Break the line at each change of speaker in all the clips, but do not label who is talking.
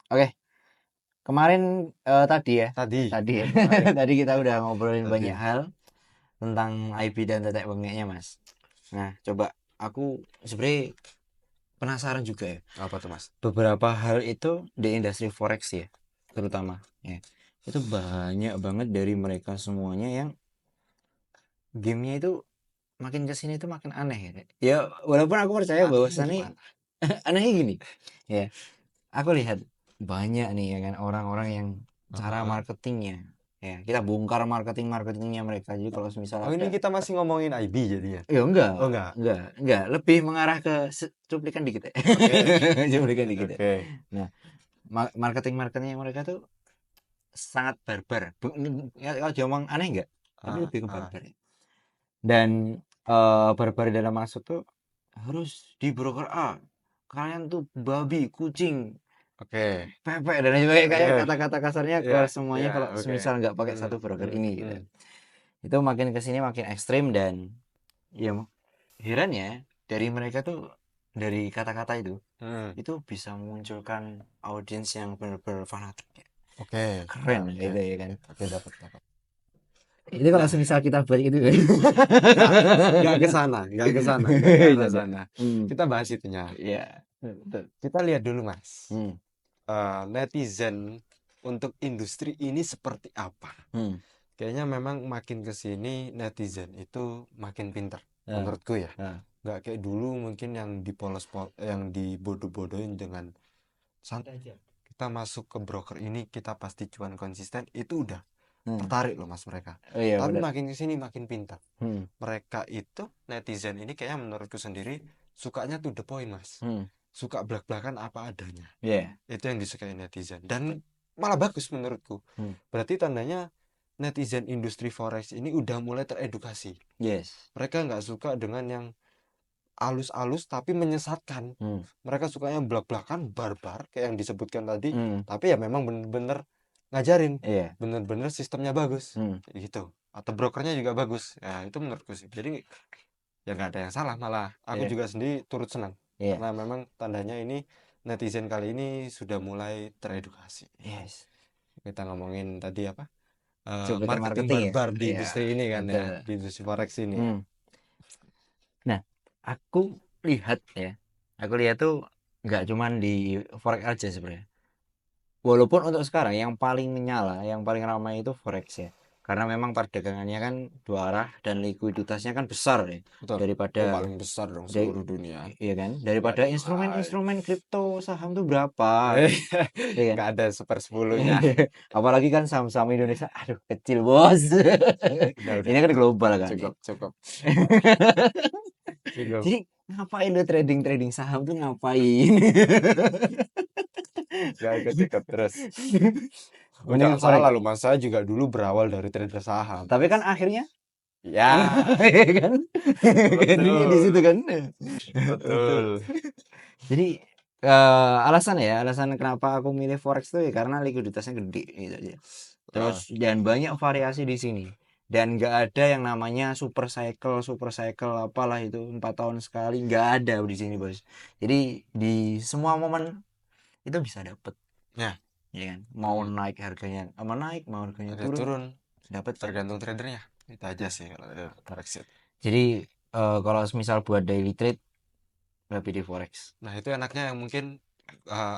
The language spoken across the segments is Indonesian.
Oke, kemarin tadi ya,
Tadi.
tadi ya,
Oke.
tadi kita udah ngobrolin banyak
Tadi.
hal tentang IP dan tetek bengeknya, Mas. Nah, coba aku sebenarnya penasaran juga ya.
Apa tuh, Mas?
Beberapa hal itu di industri forex ya, terutama ya. Itu banyak banget dari mereka semuanya yang gamenya itu makin kesini itu makin aneh ya. Ya, walaupun aku percaya
Anehnya
bahwasannya
gimana?
anehnya gini. Ya, aku lihat banyak nih ya kan orang-orang yang cara
Heeh.
marketingnya ya kita bongkar marketingnya mereka. Jadi kalau misal
Oh, ini
ada
kita masih ngomongin IB jadinya.
ya enggak
Oh, enggak.
enggak lebih mengarah ke cuplikan dikit ya.
Oke.
Cuplikan dikit ya.
Oke.
Nah, marketingnya mereka tuh sangat barbar. Ya, kalau diomong aneh enggak, tapi
Ah,
lebih ke
ah.
barbar ya. Dan barbar dalam maksud tuh harus di broker A kalian tuh babi kucing
Oke.
pepek dan lain sebagainya, kayak
Oke.
kata-kata kasarnya ke
Ya,
semuanya
ya,
kalau
oke.
semisal nggak pakai
Hmm,
satu broker
hmm,
ini gitu.
hmm,
Itu makin kesini makin ekstrim dan ya heran ya dari mereka tuh dari kata-kata
hmm.
itu bisa memunculkan audiens yang benar-benar fanatik ya.
Oke. Ya,
Keren
oke.
gitu ya kan.
Oke, oke, dapat, dapat.
Itu kalau
Nah,
semisal kita buat itu kan.
enggak, enggak ke sana, enggak ke sana, enggak ke arah
Canda.
sana.
Hmm.
Kita bahas itunya.
Ya, betul.
Kita lihat dulu, Mas.
Hmm.
Netizen untuk industri ini seperti apa?
Hmm.
Kayaknya memang makin ke sini netizen itu makin pintar,
Nah,
menurutku ya.
nah.
Nggak kayak dulu mungkin yang yang dibodoh-bodohin dengan santai aja. Kita masuk ke broker ini kita pasti cuan konsisten, itu udah
Hmm.
tertarik loh Mas mereka.
Oh iya
Tapi
benar.
makin ke sini makin pintar.
Hmm.
Mereka itu netizen ini kayaknya menurutku sendiri sukanya to the point Mas.
Hmm.
Suka belak-belakan apa adanya.
Yeah.
Itu yang disukai netizen dan malah bagus menurutku.
Hmm.
Berarti tandanya netizen industri forex ini udah mulai teredukasi.
Yes.
Mereka nggak suka dengan yang alus-alus tapi menyesatkan.
Hmm.
Mereka sukanya belak-belakan barbar kayak yang disebutkan tadi.
Hmm.
Tapi ya memang bener-bener ngajarin,
Iya.
bener-bener sistemnya bagus
Hmm.
gitu. Atau brokernya juga bagus. Ya itu menurutku sih. Jadi ya nggak ada yang salah, malah aku
Iya.
juga sendiri turut senang
Iya.
karena memang tandanya ini netizen kali ini sudah mulai teredukasi.
Yes.
Kita ngomongin tadi apa,
Cuplikan
marketing
marketing ya.
barbar di
Iya.
industri ini kan ya,
Betul.
di industri forex ini ya.
Hmm. Nah, aku lihat ya. Aku lihat tuh nggak cuman di forex aja sebenarnya. Walaupun untuk sekarang yang paling menyala, yang paling ramai itu forex ya. Karena memang perdagangannya kan dua arah dan likuiditasnya kan besar ya.
Betul. Oh,
Daripada
paling besar dong
dari,
seluruh dunia,
iya kan?
nggak
Daripada
ada yang lain.
instrumen-instrumen kripto saham tuh berapa?
Eh,
Iya kan?
nggak ada sepersepuluhnya.
Apalagi kan saham-saham Indonesia, aduh kecil bos.
Udah
Ini kan global kan ya.
cukup cukup cukup.
Jadi ngapain lo trading trading saham tuh ngapain?
Nggak ikut-ikut terus. Oh,
Mending
jangan
forex.
salah loh mas, saya juga dulu berawal dari trader saham
Tapi
mas.
kan akhirnya,
Ya,
iya kan? Jadinya di situ
betul
kan. Betul.
betul.
Jadi alasan kenapa aku milih forex tuh ya karena likuiditasnya gede gitu aja. Terus
Ah,
dan banyak variasi di sini. Dan nggak ada yang namanya super cycle apalah itu 4 tahun sekali nggak ada di sini bos. Jadi di semua momen itu bisa dapet,
ya,
ya kan? Mau naik harganya, mau naik, mau harganya
ada
turun,
turun
dapat kan?
tergantung tradernya. Itu aja sih kalau ada forex itu.
Jadi kalau misal buat daily trade lebih di forex.
Nah itu enaknya yang mungkin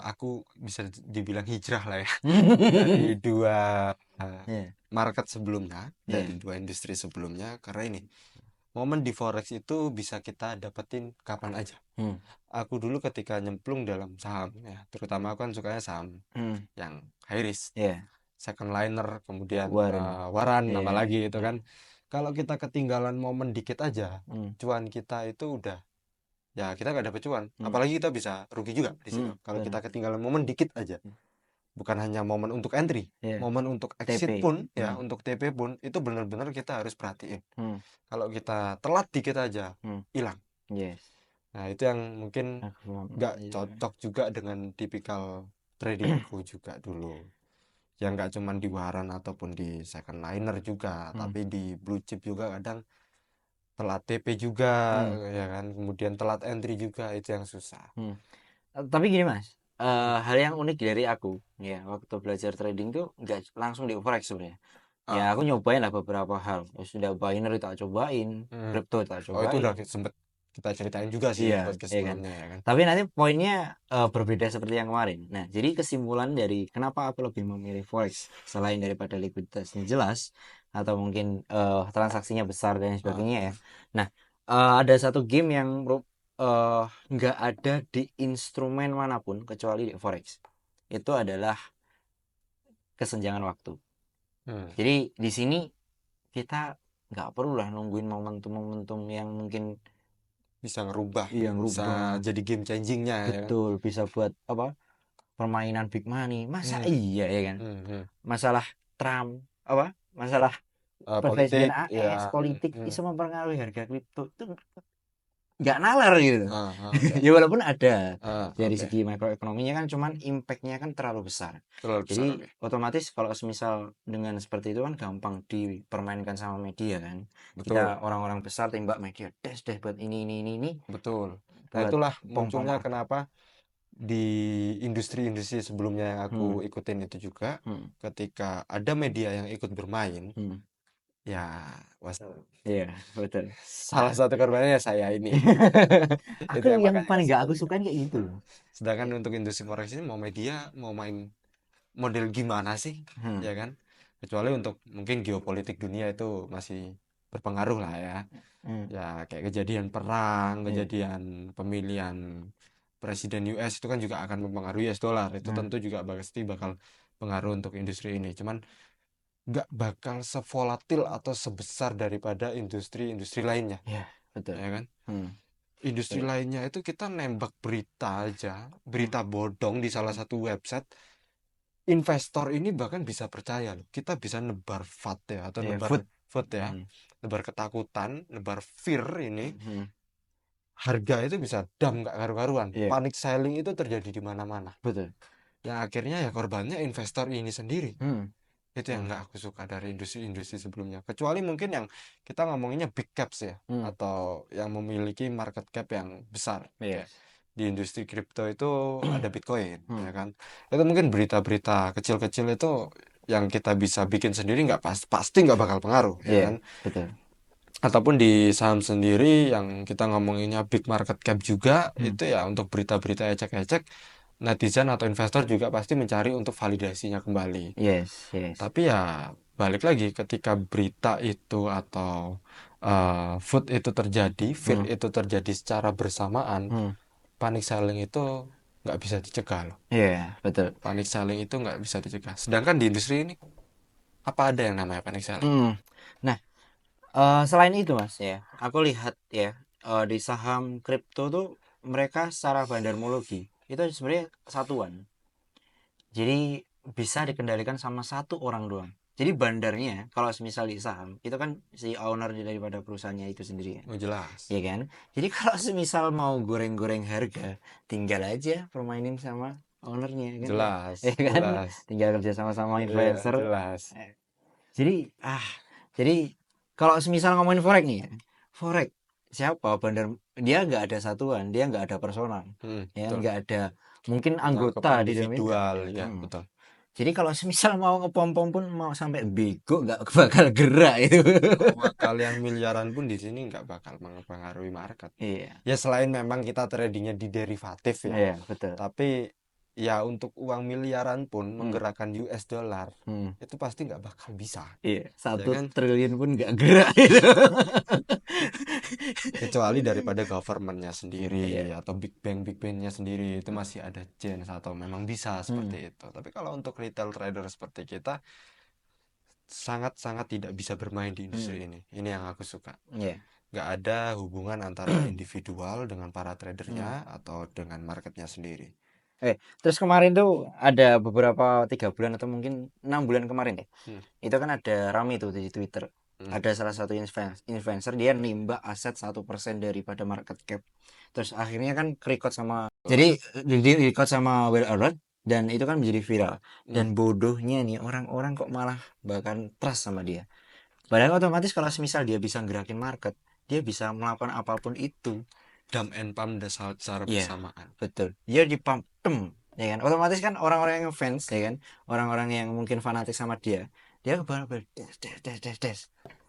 aku bisa dibilang hijrah lah ya dari dua
Iya,
market sebelumnya, dari
iya.
dua industri sebelumnya, karena ini momen di forex itu bisa kita dapetin kapan aja.
Hmm,
Aku dulu ketika nyemplung dalam saham ya, terutama aku kan sukanya saham
hmm,
yang high risk,
iya.
second liner, kemudian
Waran.
waran, nama
Iya,
lagi itu
iya.
kan. Kalau kita ketinggalan momen dikit aja,
Hmm,
cuan kita itu udah, ya kita nggak dapet cuan.
hmm,
Apalagi kita bisa rugi juga di situ.
hmm,
Kalau kita
benar.
ketinggalan momen dikit aja, bukan hanya momen untuk entry,
Iya,
momen untuk exit
TP.
pun, ya
Hmm,
untuk TP pun, itu benar-benar kita harus perhatiin.
hmm,
Kalau kita telat dikit aja,
hmm.
hilang.
Yes.
Nah itu yang mungkin
Aku
nggak
itu.
cocok juga dengan tipikal tradingku juga dulu. Yang nggak cuman di waran ataupun di second liner juga,
Hmm,
tapi di blue chip juga kadang telat TP juga,
hmm,
ya kan. Kemudian telat entry juga, itu yang susah.
hmm. Tapi gini mas, hal yang unik dari aku ya waktu belajar trading tuh nggak langsung di forex sebenarnya. Ya
Ah,
aku nyobain lah beberapa hal. Ya sudah binary tak cobain,
hmm.
crypto tak
Oh, itu udah
cobain.
sempet kita ceritain juga sih
Iya,
di podcast
iya kan.
sebelumnya ya kan.
Tapi nanti poinnya berbeda seperti yang kemarin. Nah, jadi kesimpulan dari kenapa aku lebih memilih forex selain daripada likuiditasnya jelas atau mungkin transaksinya besar dan
Ah,
sebagainya ya. Nah, ada satu game yang eh, nggak ada di instrumen manapun kecuali di forex. Itu adalah kesenjangan waktu.
hmm.
Jadi di sini kita nggak perlu lah nungguin momentum-momentum yang mungkin
Bisa ngerubah,
yang
bisa
rubah.
jadi game changingnya ya kan.
Betul, bisa buat apa? Permainan big money. Masa
Hmm.
iya ya kan?
Hmm. Hmm.
Masalah Trump apa? Masalah presiden
Politik
AS
ya.
politik
Hmm.
bisa mempengaruhi harga kripto itu nggak nalar gitu.
Oke.
Ya walaupun ada dari
Oke.
segi makroekonominya kan cuman impactnya kan terlalu besar.
Terlalu besar,
Jadi
oke.
otomatis kalau semisal dengan seperti itu kan gampang dipermainkan sama media kan.
Betul,
Kita orang-orang besar tembak media des des buat ini
betul. Nah,
buat
itulah
pom-pom
munculnya
harga.
kenapa di industri-industri sebelumnya yang
Hmm,
aku ikutin itu juga,
hmm,
ketika ada media yang ikut bermain,
hmm.
ya wassalam.
Iya, betul.
Salah satu korbannya saya ini. Itu
Aku
yang
yang
makanya
paling
ngasih
gak
tahu
aku
juga.
sukain kayak gitu loh.
Sedangkan untuk industri forex ini mau media, mau main model gimana sih,
Hmm,
ya kan? Kecuali untuk mungkin geopolitik dunia itu masih berpengaruh lah ya.
hmm,
Ya kayak kejadian perang,
iya,
kejadian pemilihan presiden US itu kan juga akan mempengaruhi US dollar. Itu
hmm,
tentu juga pasti bakal pengaruh untuk industri ini. Cuman nggak bakal sevolatil atau sebesar daripada industri-industri lainnya,
iya, betul.
ya kan?
Hmm,
Industri
betul.
lainnya itu kita nembak berita aja,
Hmm,
berita bodong di salah satu website, investor ini bahkan bisa percaya loh. Kita bisa nebar FUD ya, atau
iya,
nebar
food.
FUD ya,
Hmm,
nebar ketakutan, nebar fear ini,
hmm,
harga itu bisa dam nggak karu-karuan.
iya,
Panic selling itu terjadi di mana-mana.
betul.
Yang akhirnya ya korbannya investor ini sendiri.
Hmm,
Itu yang
hmm,
nggak aku suka dari industri-industri sebelumnya. Kecuali mungkin yang kita ngomonginnya big caps ya,
hmm,
atau yang memiliki market cap yang besar. Kayak
yes.
di industri kripto itu ada Bitcoin,
Hmm,
ya kan? Itu mungkin berita-berita kecil-kecil itu yang kita bisa bikin sendiri nggak pasti nggak bakal pengaruh, ya
iya,
kan?
betul.
Ataupun di saham sendiri yang kita ngomonginnya big market cap juga,
Hmm,
itu ya untuk berita-berita ecek-ecek, netizen atau investor juga pasti mencari untuk validasinya kembali.
yes, yes.
Tapi ya balik lagi ketika berita itu atau food itu terjadi, fear
Hmm,
itu terjadi secara bersamaan,
hmm,
panic selling itu nggak bisa dicegah loh.
iya, betul.
Panic selling itu nggak bisa dicegah. Sedangkan di industri ini apa ada yang namanya panic selling?
Hmm. Nah, selain itu mas ya, aku lihat ya di saham kripto tuh mereka secara bandarmologi itu sebenarnya satuan. Jadi bisa dikendalikan sama satu orang doang. Jadi bandarnya kalau semisal di saham itu kan si owner daripada perusahaannya itu sendiri kan.
Oh jelas,
Ya kan? Jadi kalau semisal mau goreng-goreng harga, tinggal aja permainin sama ownernya kan ya. Ya
jelas,
kan?
jelas.
Tinggal kerja sama-sama
Iya,
influencer.
jelas.
Eh, Jadi jadi kalau semisal ngomongin forex nih ya. Forex siapa bandar dia nggak ada satuan, dia nggak ada personal. Ya,
Betul.
nggak ada mungkin
Ketangkep
anggota di dalamnya nggak
individual,
ada.
ya
Hmm.
betul.
Jadi kalau semisal mau ngepom-pom pun mau sampai bego nggak bakal gerak itu.
Mau bakal yang miliaran pun di sini nggak bakal mempengaruhi market.
Iya,
Ya selain memang kita tradingnya di derivatif ya,
iya betul.
tapi ya untuk uang miliaran pun
Hmm,
menggerakkan US dollar
hmm,
itu pasti nggak bakal bisa,
iya,
ya
satu
kan?
triliun pun nggak gerak itu.
Kecuali daripada governmentnya sendiri
Iya.
atau big banknya sendiri itu masih ada chance atau memang bisa
Hmm,
seperti itu. Tapi kalau untuk retail trader seperti kita sangat-sangat tidak bisa bermain di industri
hmm,
ini. Ini yang aku suka.
iya.
Nggak ada hubungan antara individual dengan para tradernya
Hmm.
atau dengan marketnya sendiri.
Terus kemarin tuh ada beberapa 3 bulan atau mungkin 6 bulan kemarin ya.
Hmm,
Itu kan ada rame tuh di Twitter.
hmm,
Ada salah satu influencer dia nimba aset 1% daripada market cap. Terus akhirnya kan record sama jadi di record sama Well Alert dan itu kan menjadi viral.
hmm.
Dan bodohnya nih orang-orang kok malah bahkan trust sama dia. Padahal otomatis kalau semisal dia bisa gerakin market, dia bisa melakukan apapun itu.
Dump and pump secara
Iya,
bersamaan.
betul. Dia di pump, tem. ya kan? Otomatis kan orang-orang yang fans, ya kan? Orang-orang yang mungkin fanatik sama dia bakal des.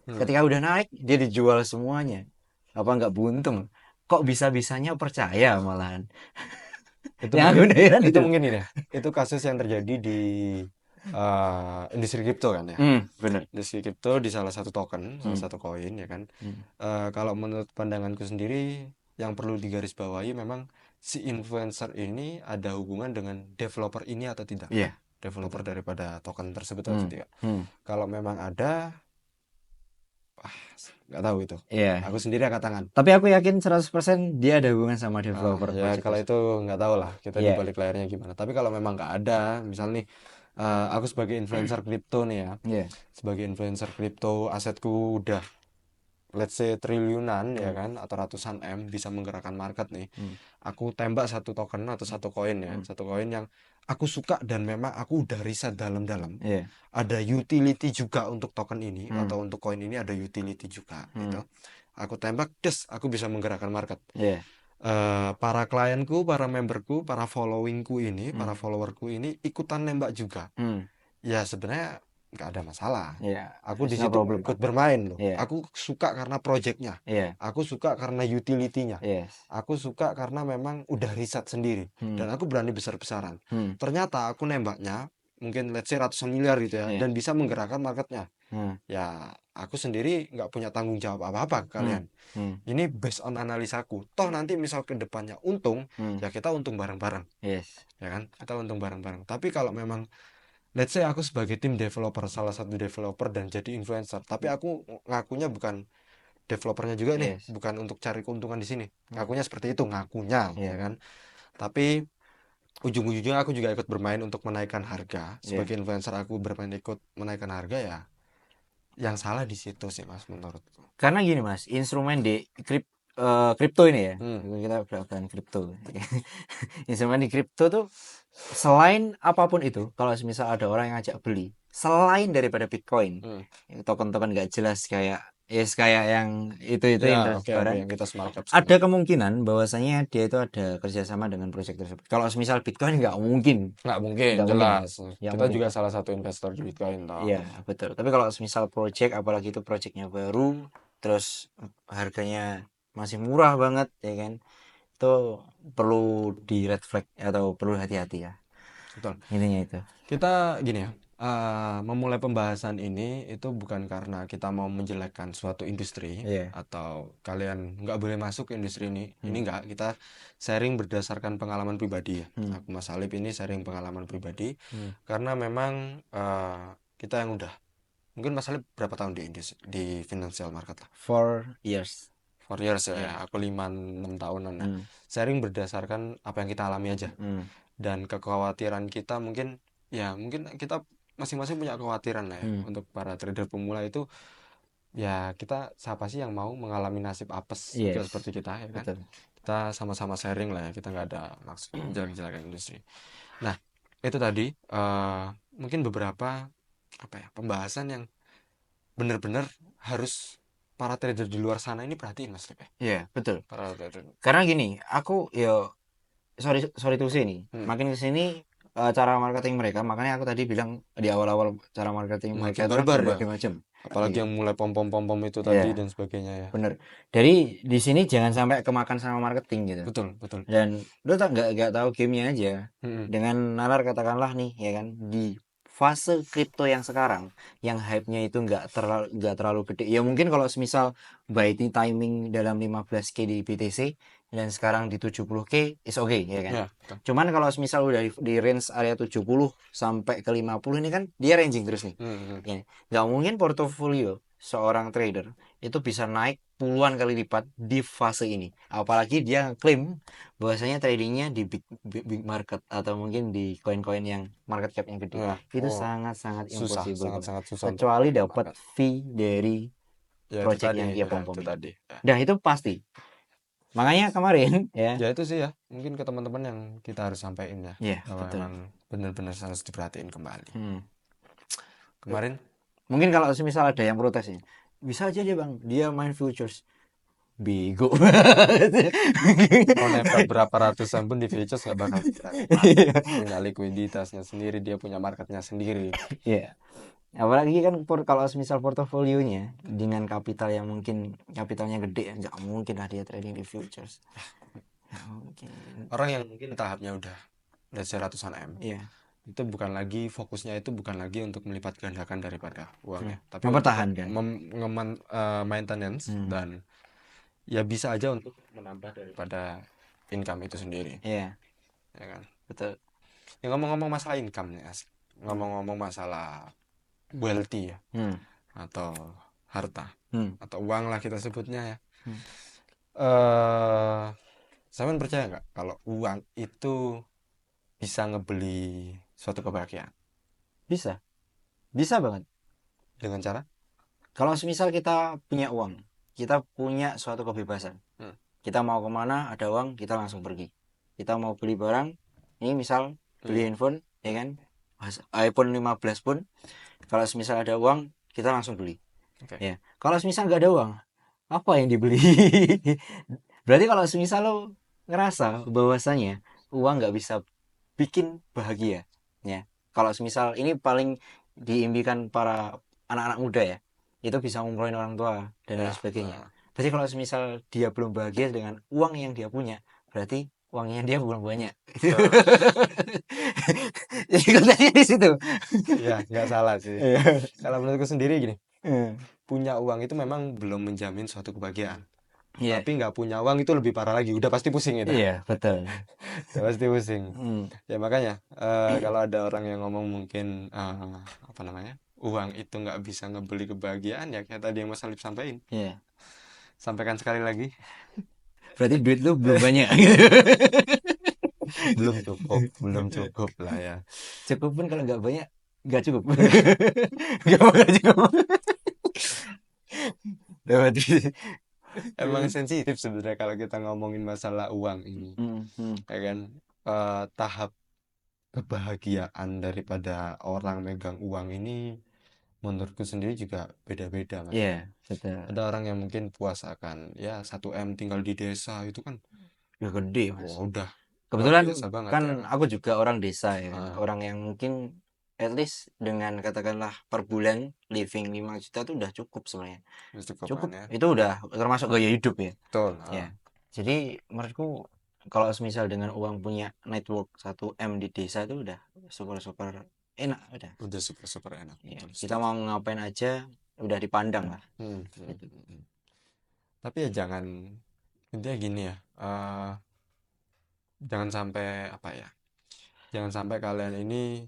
Hmm.
Ketika udah naik, dia dijual semuanya. Apa nggak buntung? Kok bisa-bisanya percaya malahan?
Itu
Yang aku
mungkin
udah heran
itu
itu.
mungkin ini ya. Itu kasus yang terjadi di industri kripto kan ya.
Bener.
Industri kripto di salah satu token, salah
Hmm,
satu koin ya kan.
hmm.
Kalau menurut pandanganku sendiri, yang perlu digarisbawahi memang si influencer ini ada hubungan dengan developer ini atau tidak.
Iya,
Developer
betul.
daripada token tersebut atau
Hmm,
tidak.
hmm.
Kalau memang ada, nggak tahu itu.
Iya.
Aku sendiri angkat tangan.
Tapi aku yakin 100% dia ada hubungan sama developer
Ya
project
kalau itu
tersebut.
nggak tahu lah kita di
Iya,
balik layarnya gimana. Tapi kalau memang nggak ada, misal nih aku sebagai influencer kripto nih ya,
iya.
sebagai influencer kripto asetku udah let's say triliunan ya
Hmm,
kan atau ratusan M bisa menggerakkan market nih.
hmm,
Aku tembak satu token atau satu koin ya,
hmm.
satu koin yang aku suka dan memang aku udah riset dalam-dalam.
Iya.
Ada utility juga untuk token ini
Hmm,
atau untuk koin ini ada utility juga
hmm.
gitu. Aku tembak, des, aku bisa menggerakkan market.
Iya.
Para klienku, para memberku, para followingku ini, para
Hmm,
followerku ini ikutan nembak juga.
hmm.
Ya sebenarnya nggak ada masalah.
Iya.
Aku di
It's no
situ
problem.
ikut bermain loh.
Iya.
Aku suka karena projectnya.
Iya.
Aku suka karena utility-nya.
Yes.
Aku suka karena memang udah riset sendiri.
Hmm,
Dan aku berani besar-besaran.
hmm.
Ternyata aku nembaknya mungkin let's say ratusan miliar gitu ya.
Iya.
Dan bisa menggerakkan marketnya.
Hmm,
Ya aku sendiri nggak punya tanggung jawab apa-apa ke
hmm,
kalian.
hmm,
Ini based on analisaku. Toh nanti misal ke depannya untung,
hmm.
ya kita untung bareng-bareng,
Yes.
ya kan? Kita untung bareng-bareng. Tapi kalau memang let's say aku sebagai tim developer, salah satu developer dan jadi influencer, tapi aku ngakunya bukan developernya juga nih,
Yes.
bukan untuk cari keuntungan di sini.
Hmm.
Ngakunya seperti itu, ngakunya, ya
Iya.
kan? Tapi ujung-ujungnya aku juga ikut bermain untuk menaikkan harga.
Iya.
Sebagai influencer aku bermain ikut menaikkan harga ya. Yang salah di situ sih Mas menurutku.
Karena gini mas, instrumen di kripto ini ya,
Hmm.
kita beragam kripto. Instrumen di kripto tuh selain apapun itu, kalau misal ada orang yang ngajak beli, selain daripada Bitcoin,
Hmm.
token-token nggak jelas kayak kayak yang itu
Ya,
yang
oke oke
transparan,
yang kita small cap
ada
sekarang.
kemungkinan bahwasanya dia itu ada kerjasama dengan proyek tersebut. Kalau misal Bitcoin nggak mungkin,
Nggak mungkin,
nggak mungkin,
jelas.
nggak
Kita
mungkin.
juga salah satu investor di Bitcoin toh.
Iya, betul. Tapi kalau misal project, apalagi itu projectnya baru, terus harganya masih murah banget, ya kan? Itu perlu di red flag atau perlu hati-hati ya.
Betul.
Intinya itu.
Kita gini ya, memulai pembahasan ini itu bukan karena kita mau menjelekkan suatu industri
Iya.
atau kalian nggak boleh masuk ke industri ini. Ini
Hmm.
nggak, kita sharing berdasarkan pengalaman pribadi ya.
Hmm.
Aku Mas Alip ini sharing pengalaman pribadi
Hmm.
karena memang kita yang udah mungkin Mas Alip berapa tahun di financial market lah?
4 years.
4 years ya,
Iya.
aku 5-6 tahunan. Nah,
Hmm.
sharing berdasarkan apa yang kita alami aja.
Hmm.
Dan kekhawatiran kita mungkin, ya mungkin kita masing-masing punya kekhawatiran lah ya.
Hmm.
Untuk para trader pemula itu, ya kita siapa sih yang mau mengalami nasib apes juga
Yes.
seperti kita ya kan.
Betul.
Kita sama-sama sharing lah ya, kita nggak ada maksud menjelek-jelekan industri. Nah, itu tadi mungkin beberapa apa ya pembahasan yang benar-benar harus para trader di luar sana ini perhatiin Mas Lip ya.
Iya, betul.
Para trader.
Karena gini, aku sorry sorry to say nih,
Hmm.
makin kesini cara marketing mereka, makanya aku tadi bilang di awal-awal cara marketing mereka
Makin
itu kan
barbar ya.
berbagai macam.
Apalagi
Iya.
yang mulai pom-pom-pom-pom itu tadi
Iya,
dan sebagainya ya.
bener. Jadi di sini jangan sampai kemakan sama marketing gitu.
Betul, betul.
Dan lu tak nggak tahu gamenya aja.
Mm-mm.
Dengan nalar katakanlah nih, ya kan, di fase kripto yang sekarang, yang hype-nya itu nggak terlalu gede. Ya mungkin kalau semisal buy timing dalam 15K di BTC dan sekarang di 70K is okay, ya kan.
Ya, betul.
Cuman kalau semisal udah di range area 70 sampai ke 50 ini kan dia ranging terus nih.
Mm-mm.
Ya, nggak mungkin portofolio seorang trader itu bisa naik puluhan kali lipat di fase ini. Apalagi dia klaim bahwasanya tradingnya di big market atau mungkin di koin-koin yang market cap yang gede.
Ya,
Itu
oh,
sangat-sangat
susah,
impossible, Bang.
sangat-sangat susah untuk
Kecuali dapat
makan.
fee dari
Ya itu
project
tadi,
yang dia
ya itu
pom-pomin.
tadi. Ya.
Dah itu pasti. Makanya kemarin ya.
Ya itu sih ya, mungkin ke teman-teman yang kita harus sampaikan ya,
Iya,
bahwa
betul.
memang benar-benar harus diperhatiin kembali.
Kemarin
Kemarin,
mungkin kalau semisal ada yang protes ya, bisa aja dia Bang, dia main futures. bego.
Mau nempel berapa ratusan pun di Vicious nggak bakal bisa. Punya likuiditasnya sendiri, dia punya marketnya sendiri.
Iya. Apalagi kan kalau misal portofolionya dengan kapital yang mungkin kapitalnya gede, nggak mungkin lah dia trading di futures. Nggak mungkin.
Orang yang mungkin tahapnya udah ratusan M,
Iya.
itu bukan lagi fokusnya, itu bukan lagi untuk melipat gandakan daripada uangnya, tapi untuk
Mempertahankan.
maintenance dan ya bisa aja untuk menambah daripada income itu sendiri.
Iya.
Ya kan?
Betul.
Ya, ngomong-ngomong masalah income nih, ngomong-ngomong masalah wealthy ya, atau harta, atau uang lah kita sebutnya ya. Sampean percaya nggak kalau uang itu bisa ngebeli suatu kebahagiaan?
Bisa. Bisa banget.
Dengan cara?
Kalau misal kita punya uang, kita punya suatu kebebasan. Kita mau kemana, ada uang, kita langsung pergi. Kita mau beli barang, ini misal beli handphone, ya kan? iPhone 15 pun, kalau misal ada uang, kita langsung beli. Ya. Kalau misal nggak ada uang, apa yang dibeli? Berarti kalau misal lo ngerasa bahwasanya uang nggak bisa bikin bahagia, ya. Kalau misal ini paling diimpikan para anak-anak muda ya, itu bisa ngumroin orang tua dan lain sebagainya. Berarti kalau misal dia belum bahagia dengan uang yang dia punya, berarti uangnya dia belum banyak. Jadi kontennya di situ.
Ya, nggak salah sih. Kalau menurutku sendiri gini, punya uang itu memang belum menjamin suatu kebahagiaan. Tapi nggak punya uang itu lebih parah lagi. Udah pasti pusing itu.
Iya, betul.
Udah pasti pusing. Ya makanya kalau ada orang yang ngomong mungkin apa namanya, uang itu nggak bisa ngebeli kebahagiaan, ya kayak tadi yang Mas Alif sampaikan.
Iya.
Sampaikan sekali lagi.
Berarti duit lu belum banyak.
belum cukup lah ya.
Cukup pun kalau nggak banyak, nggak cukup. Nggak cukup.
Emang sensitif sebenarnya kalau kita ngomongin masalah uang ini. Ya kan, tahap kebahagiaan daripada orang megang uang ini menurutku sendiri juga beda-beda, Mas.
Iya, betul.
Ada orang yang mungkin puas akan ya 1 M tinggal di desa itu kan
Ya gede, Mas.
wah, udah luar
Kebetulan
biasa banget
kan
ya.
aku juga orang desa ya kan. Orang yang mungkin at least dengan katakanlah per bulan living 5 juta itu udah cukup sebenarnya. Cukup.
Ya.
Itu udah termasuk gaya hidup ya.
Betul.
Ya. Jadi menurutku kalau misal dengan uang punya network 1 M di desa itu udah super enak udah.
Udah super enak.
Ya,
Betul,
kita mau ngapain aja udah dipandang lah.
Gitu. Tapi ya jangan, intinya gini ya, jangan sampai apa ya, jangan sampai kalian ini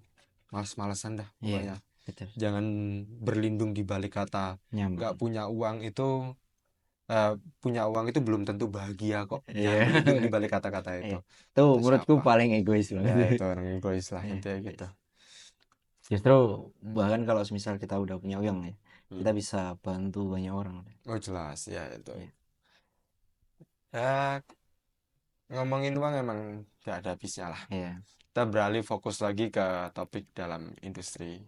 males-malesan dah pokoknya.
Betul.
Jangan berlindung di balik kata nggak punya uang itu, punya uang itu belum tentu bahagia kok. Jangan berlindung di balik kata-kata itu.
Tuh
Itu
menurutku
siapa?
paling egois banget.
Ya itu orang egois lah intinya gitu.
Justru bahkan kalau misal kita udah punya uang ya, kita bisa bantu banyak orang.
Oh jelas ya itu. Ya ngomongin uang emang gak ada habisnya lah. Kita beralih fokus lagi ke topik dalam industri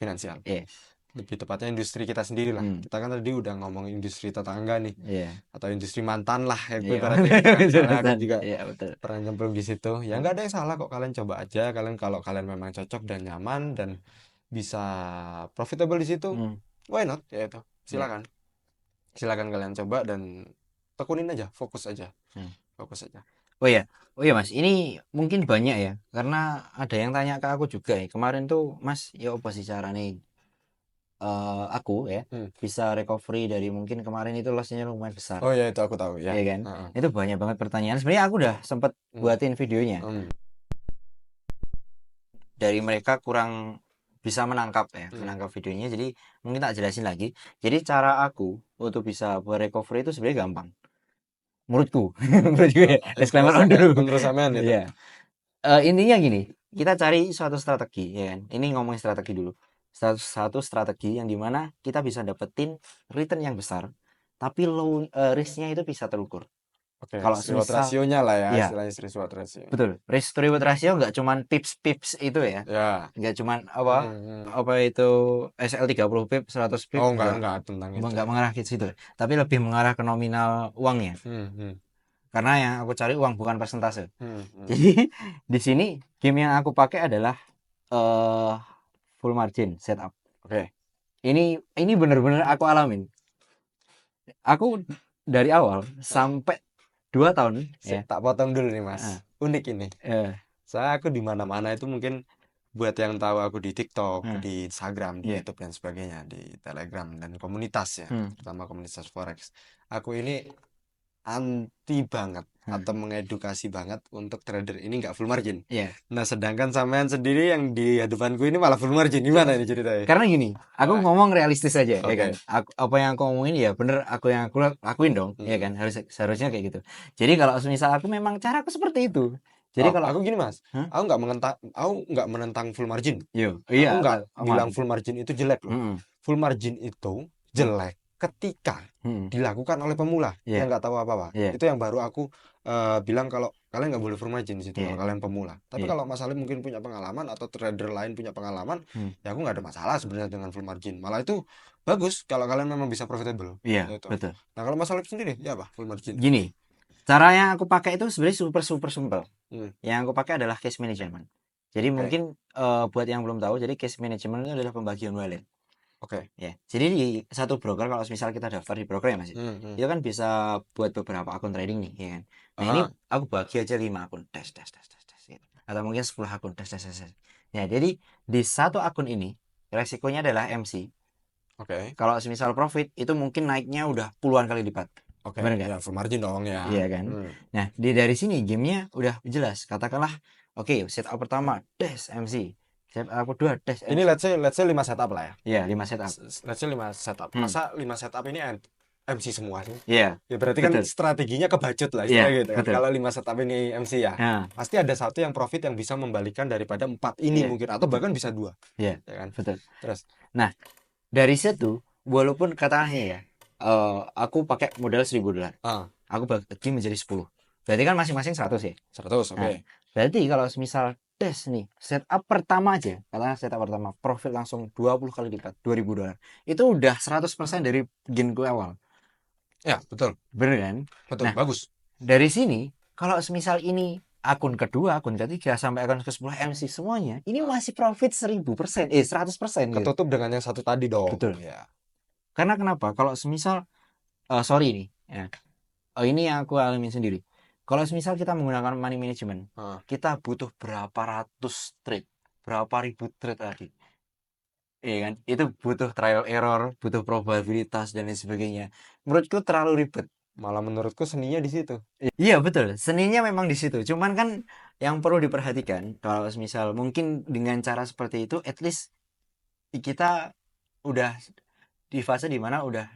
finansial. Lebih tepatnya industri kita sendiri lah. Kita kan tadi udah ngomong industri tetangga nih, atau industri mantan lah ya, karena aku juga pernah nyemplung di situ. Ya nggak ada yang salah kok, kalian coba aja. Kalian kalau kalian memang cocok dan nyaman dan bisa profitable di situ, why not ya itu, silakan kalian coba dan tekunin aja, fokus aja.
Oh ya Mas, ini mungkin banyak ya, karena ada yang tanya ke aku juga ya kemarin tuh, Mas ya apa sih caranya aku ya bisa recovery dari mungkin kemarin itu lossnya lumayan besar.
Oh ya itu aku tahu ya.
Iya kan? Itu banyak banget pertanyaan. Sebenarnya aku udah sempet buatin videonya. Dari mereka kurang bisa menangkap videonya. Jadi mungkin tak jelasin lagi. Jadi cara aku untuk bisa recovery itu sebenarnya gampang. Menurutku. Ya. Disclaimer on dulu.
Menurut sampean itu.
Iya. Intinya gini, kita cari suatu strategi ya kan. Ini ngomongin strategi dulu. Satu strategi yang dimana kita bisa dapetin return yang besar, tapi risknya itu bisa terukur.
Oke,
Kalau
risk reward
semisal
rasionya lah ya,
ya
istilahnya risk reward ratio.
betul, risk to reward ratio nggak cuman pips-pips itu ya,
Ya.
nggak cuman apa
Hmm.
apa itu SL 30 pip 100 pip
Oh,
nggak
enggak tentang itu
nggak
ya.
mengarah ke situ, tapi lebih mengarah ke nominal uangnya,
Hmm.
karena yang aku cari uang bukan persentase.
Hmm.
Jadi di sini game yang aku pakai adalah eh full margin setup.
Oke.
Ini bener-bener aku alamin. Aku dari awal sampai 2 tahun ya.
Tak potong dulu nih, Mas.
eh,
Unik ini.
eh,
Saya aku di mana-mana itu mungkin buat yang tahu aku di TikTok,
eh,
di Instagram, di
iya.
YouTube dan sebagainya, di Telegram dan komunitas ya,
Hmm,
terutama komunitas Forex. Aku ini anti banget
hmm,
atau mengedukasi banget untuk trader ini nggak full margin.
iya.
Nah, sedangkan sampean sendiri yang di hadapanku ini malah full margin. Gimana ini ceritanya?
Karena gini, aku
Wah,
ngomong realistis aja ya kan.
oke.
Apa yang aku ngomongin ya bener, aku yang aku lakuin dong, ya kan.
Mm-mm.
Seharusnya kayak gitu. Jadi kalau misal aku memang caraku seperti itu. Jadi
Oh,
kalau
aku gini Mas,
Hah?
aku nggak menentang full margin.
Yo,
Aku
iya,
nggak bilang
aman.
full margin itu jelek loh.
Hmm,
Full margin itu
hmm,
jelek ketika
hmm,
dilakukan oleh pemula
iya,
yang nggak tahu apa-apa.
iya,
Itu yang baru aku bilang kalau kalian nggak boleh full margin di situ kalau
iya,
kalian pemula. Tapi
iya.
kalau Mas Salim mungkin punya pengalaman atau trader lain punya pengalaman,
Hmm,
ya aku nggak ada masalah sebenarnya dengan full margin. Malah itu bagus kalau kalian memang bisa profitable.
iya,
Gitu.
betul.
Nah kalau Mas Salim sendiri, ya apa full margin?
Gini, cara yang aku pakai itu sebenarnya super super simple.
Hmm,
Yang aku pakai adalah case management. Jadi
oke,
mungkin buat yang belum tahu, jadi case management itu adalah pembagian wallet.
oke.
Ya, jadi di satu broker kalau misal kita daftar di broker ya Mas,
Hmm.
itu kan bisa buat beberapa akun trading nih, ya kan. Nah ini
Ah,
aku bagi aja 5 akun, tes tes tes tes tes, gitu. Atau mungkin 10 akun, tes tes tes, tes. Ya, jadi di satu akun ini resikonya adalah MC.
oke.
Kalau misal profit itu mungkin naiknya udah puluhan kali lipat,
Oke,
benar
ya
nggak?
full margin dong ya.
Iya kan?
Hmm.
Nah, dari sini gamenya udah jelas. Katakanlah, oke, setup pertama dash MC, setup kedua dash
Ini
MC.
let's say 5 setup lah ya.
Iya, 5 setup.
Let's say 5 setup.
Hmm.
Masa 5 setup ini MC semua sih?
Iya,
Ya berarti kan
betul.
strateginya kebacut lah
Iya,
istilahnya gitu kan.
betul.
Kalau 5 setup ini MC ya,
Nah,
pasti ada satu yang profit yang bisa membalikan daripada 4 ini
iya,
mungkin atau bahkan bisa 2,
iya,
ya kan?
betul.
Terus,
Nah, dari situ, walaupun katanya ya, aku pakai modal $1.000,
ah,
aku bagi menjadi 10. Berarti kan masing-masing 100 ya.
100, oke.
Nah, berarti kalau misal dash nih, setup pertama aja, katakan setup pertama, profit langsung 20 kali lipat, $2.000. Itu udah 100% dari gain gue awal.
Ya, betul.
Bener kan?
Betul,
Nah,
bagus.
dari sini, kalau misal ini akun kedua, akun ketiga, sampai akun ke-10 MC semuanya, ini masih profit 1000%, 100% gitu.
Ketutup dengan yang satu tadi dong.
Betul.
Ya.
Karena kenapa? Kalau semisal, sorry nih, ya. Ini yang aku alami sendiri. Kalau semisal kita menggunakan money management,
Ah.
kita butuh berapa ratus trade, berapa ribu trade tadi. Iya kan? Itu butuh trial error, butuh probabilitas dan lain sebagainya. Menurutku terlalu ribet.
Malah menurutku seninya di situ.
Iya betul, seninya memang di situ. Cuman kan yang perlu diperhatikan kalau misal mungkin dengan cara seperti itu, at least kita udah di fase dimana udah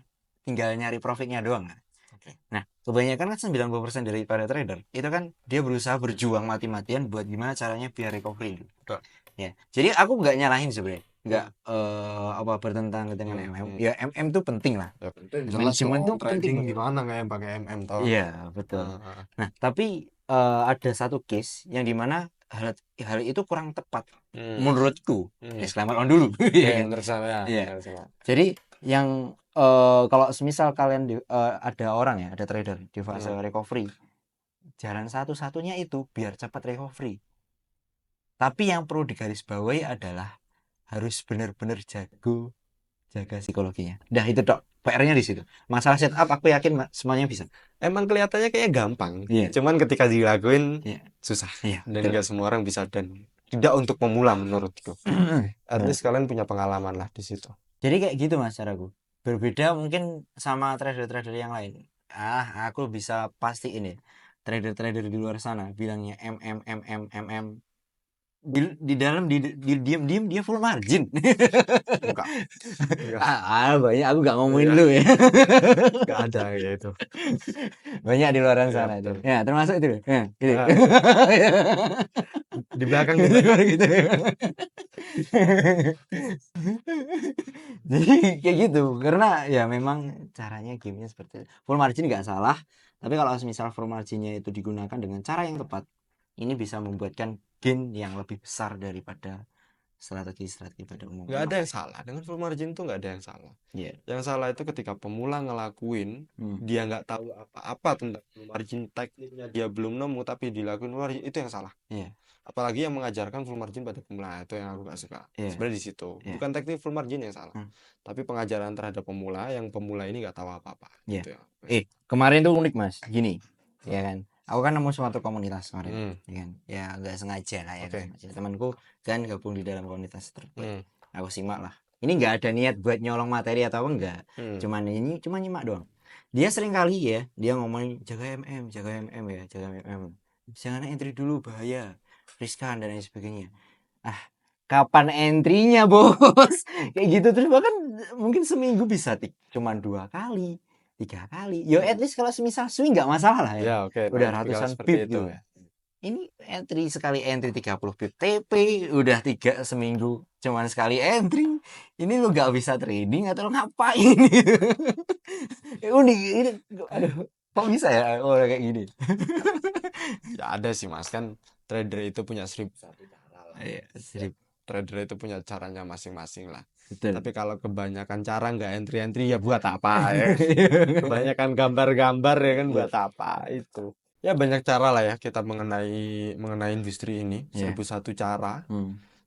tinggal nyari profitnya doang kan.
Oke.
Nah, kebanyakan kan 90% daripada trader itu kan dia berusaha berjuang mati-matian buat gimana caranya biar recovery.
Betul.
Ya, jadi aku nggak nyalahin sebenarnya, nggak apa bertentangan dengan MM. Ya MM tuh penting lah.
Ya penting jelas
Manajemen
dong
tuh penting
trading
banget.
gimana nggak yang pakai MM toh.
Iya, betul. Nah, tapi ada satu case yang dimana hal itu kurang tepat menurutku. Disclaimer on dulu. Iya kan?
Menurut saya.
Iya.
Menurut saya.
Jadi yang kalau semisal kalian ada orang ya, ada trader di fase recovery, jalan satu-satunya itu biar cepat recovery. Tapi yang perlu digarisbawahi adalah harus benar-benar jaga psikologinya. Dah itu dok. PR-nya di situ. Masalah setup aku yakin semuanya bisa.
Emang kelihatannya kayak gampang.
Iya.
Cuman ketika dilakuin
Iya.
susah.
Iya.
Dan
betul.
nggak semua orang bisa dan tidak untuk pemula menurutku. At least kalian punya pengalaman lah di situ.
Jadi kayak gitu mas caraku. Berbeda mungkin sama trader-trader yang lain. Aku bisa pasti ini. Trader-trader di luar sana bilangnya MM. Di dalam diam-diam dia full margin.
Enggak.
Banyak aku gak ngomongin
Iya.
lu ya.
Nggak ada kayak itu.
Banyak di luar
Iya,
sana itu.
betul.
Ya, termasuk itu. Ya, gitu.
Nah, di belakang
Di
gitu.
luar gitu. Jadi kayak gitu. Karena ya memang caranya gamenya seperti itu. Full margin nggak salah. Tapi kalau misal full marginnya itu digunakan dengan cara yang tepat, ini bisa membuatkan gain yang lebih besar daripada strategi-strategi pada
Nggak
umumnya.
ada yang salah dengan full margin tuh, nggak ada yang salah.
Iya.
Yang salah itu ketika pemula ngelakuin,
Hmm.
dia nggak tahu apa-apa tentang full margin, tekniknya dia belum nemu tapi dilakuin full margin, itu yang salah.
Iya.
Apalagi yang mengajarkan full margin pada pemula, itu yang aku gak suka.
Iya.
Sebenarnya di situ
Iya.
bukan teknik full margin yang salah,
Hmm.
tapi pengajaran terhadap pemula yang pemula ini nggak tahu apa-apa.
Iya.
Itu ya.
Kemarin tuh unik mas, gini, ya kan? Aku kan nemu suatu komunitas kemarin,
Hmm.
ya kan? Ya nggak sengaja lah ya
Oke.
kan. Jadi temanku kan gabung di dalam komunitas tersebut.
Hmm.
Aku simak lah. Ini nggak ada niat buat nyolong materi atau enggak.
Hmm.
Cuma nyimak doang. Dia sering kali ya, dia ngomongin jaga MM ya, jaga MM. Jangan entry dulu bahaya, riskan dan lain sebagainya. Ah, kapan entry-nya bos? Kayak gitu terus bahkan mungkin seminggu bisa cuman 2 kali, 3 kali. Yo at least kalau semisal swing nggak masalah lah ya.
Ya, oke.
Udah
Nah,
ratusan
seperti
pip
itu
gitu.
ya.
Ini sekali entry 30 pip TP, udah 3 seminggu cuman sekali entry. Ini lu nggak bisa trading atau lu ngapain gitu. Unik ini, aduh, kok bisa ya orang kayak gini?
Ya ada sih mas, kan trader itu punya 1001 cara lah.
Iya, sip.
Trader itu punya caranya masing-masing lah.
Betul.
Tapi kalau kebanyakan cara nggak entry-entry ya buat apa ya? Kebanyakan gambar-gambar ya kan buat apa itu? Ya banyak cara lah ya kita mengenai industri ini.
Iya.
1001 cara.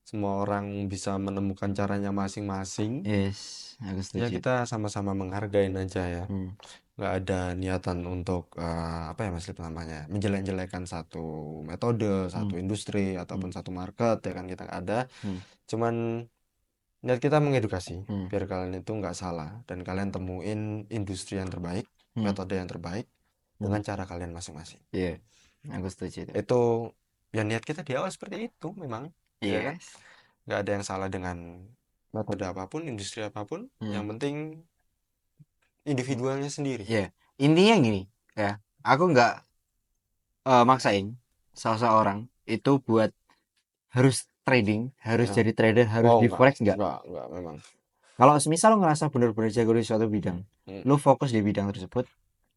Semua orang bisa menemukan caranya masing-masing.
Yes, aku
Ya
setuju.
kita sama-sama menghargain aja ya. Nggak ada niatan untuk apa ya mas Lip namanya, menjelek-jelekan satu metode, satu industri ataupun satu market ya kan, kita nggak ada. Cuman niat kita mengedukasi biar kalian itu nggak salah dan kalian temuin industri yang terbaik, metode yang terbaik dengan cara kalian masing-masing.
Iya, aku setuju itu.
Itu ya niat kita di awal seperti itu memang, ya kan?
Yes.
Nggak ada yang salah dengan metode apapun, industri apapun. Yang penting individualnya sendiri.
Iya. Intinya gini, ya. Aku nggak maksain seseorang itu buat harus trading, harus
Ya.
jadi trader, harus di forex enggak.
Enggak, memang.
Kalau misal lo ngerasa bener-bener jago di suatu bidang, lo fokus di bidang tersebut,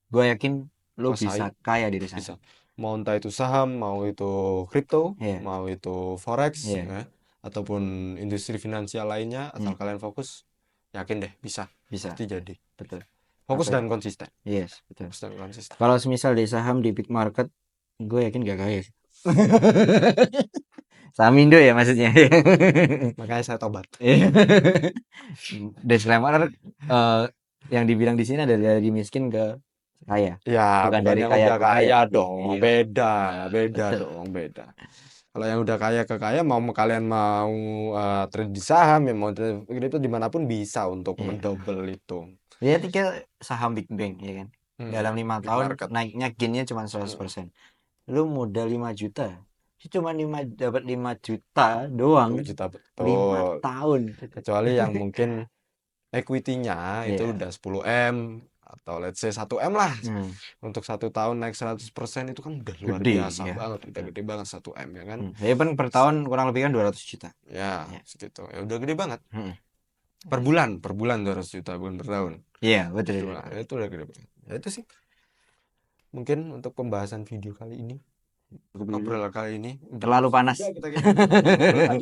gue yakin lo bisa kaya di sana.
Bisa. Mau entah itu saham, mau itu kripto,
Iya.
mau itu forex,
Iya.
ya, ataupun industri finansial lainnya, asal kalian fokus, yakin deh bisa.
Bisa.
Pasti jadi.
Betul.
Fokus dan konsisten.
Yes, betul.
Fokus dan konsisten.
Kalau misal di saham di big market, gue yakin gak kaya sih. Sahamindo ya maksudnya.
Makanya saya tobat.
Disclaimer, yang dibilang di sini adalah dari miskin ke kaya.
Ya,
Bukan
bukan
dari
yang
kaya
udah
ke kaya.
kaya dong.
Iya.
Beda
Betul.
dong, beda. Kalau yang udah kaya ke kaya, kalian mau trade di saham, ya mau trade kripto dimanapun bisa untuk mendouble itu.
Ya tinggal saham big bank ya kan. Dalam 5
Big
tahun
market.
naiknya gainnya cuma 100%. Lu modal 5 juta. Cuma dapat 5 juta doang.
5 juta
5
betul.
tahun.
Kecuali yang mungkin equity-nya itu
Iya.
udah 10M atau let's say 1M lah. Untuk 1 tahun naik 100% itu kan udah luar
Gede,
biasa
ya.
banget, udah gede banget 1M ya kan.
Ya kan per tahun kurang lebih kan 200 juta.
Ya, segitu. Ya udah gede banget.
Mm.
Per bulan 200 juta, bukan per tahun.
Iya, betul.
Itu udah gede banget. Ya itu sih. Mungkin untuk pembahasan video kali ini, ngobrol kali ini
Terlalu panas.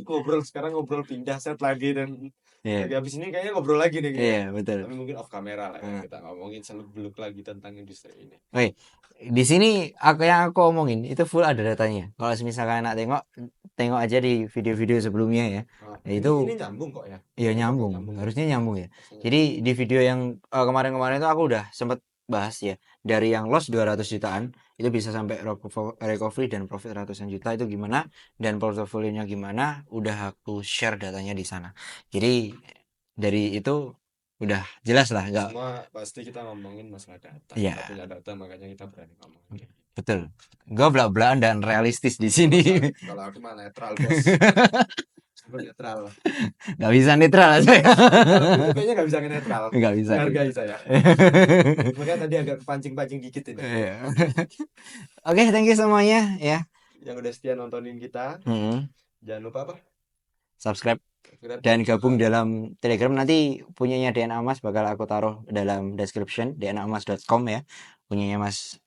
ngobrol sekarang, ngobrol pindah set lagi dan lagi habis ini kayaknya ngobrol lagi nih.
Iya, betul.
Tapi mungkin off kamera lah ya, kita ngomongin seluk-beluk lagi tentang industri ini.
Oke, di sini yang aku omongin itu full ada datanya. Kalau misalkan anak tengok aja di video-video sebelumnya ya. Itu
ini nyambung kok ya.
Iya nyambung, harusnya nyambung ya. Jadi di video yang kemarin-kemarin itu aku udah sempet bahas ya, dari yang loss 200 jutaan itu bisa sampai recovery dan profit ratusan juta itu gimana, dan portofolionya gimana, udah aku share datanya di sana. Jadi dari itu udah jelas lah, nggak.
Semua pasti kita ngomongin masalah data.
Iya.
Kita punya data, makanya kita berani ngomongin.
Betul. Gue belak-belakan dan realistis di sini.
Kalau aku mah netral bos. Netral.
Nggak bisa netral saya.
Kayaknya nggak bisa netral.
Nggak bisa.
Hargai saya. Makanya tadi agak pancing-pancing dikit ini.
Oke, thank you semuanya ya.
Yang udah setia nontonin kita. Jangan lupa apa?
Subscribe. dan gabung dalam Telegram. Nanti punyanya DNA Mas bakal aku taruh dalam description, dnamas.com ya, punyanya Mas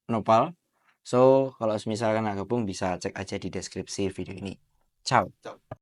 Nopal. So kalau misalkan nggak gabung bisa cek aja di deskripsi video ini. Ciao.